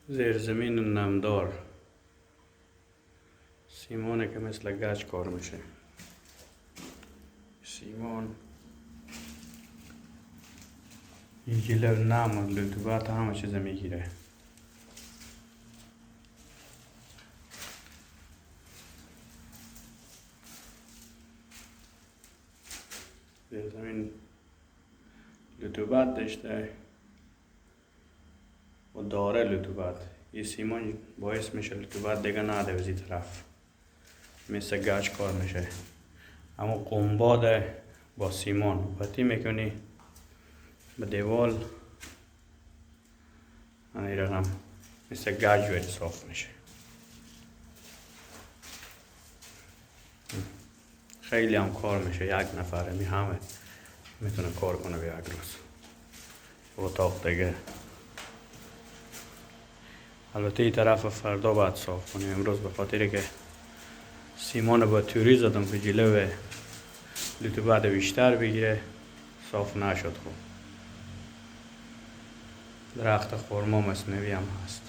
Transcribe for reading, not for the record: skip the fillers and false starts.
زیرزمین نمدار، سیمانه که مثل گچ کار میشه. سیمان این جلو نم و رطوبت همه چیز میگیره. زمین رطوبت داشته و داره رطوبت. این سیمان باعث میشه رطوبت دیگه نده از این طرف، مثل گچ کار میشه. اما قنباد با سیمان پتی میکنی به دیوال، این رقم مثل گچ وید صاف میشه. خیلی هم کار میشه، یک نفره می همه میتونه کار کنه به یک روز. اتاق دیگه البته این طرف فردا باید صاف کنیم. امروز به خاطر که سیمان با توری زدم که جلو رطوبت بیشتر بگیره صاف نشد. خوب درخت خرما مصنوی هم هست.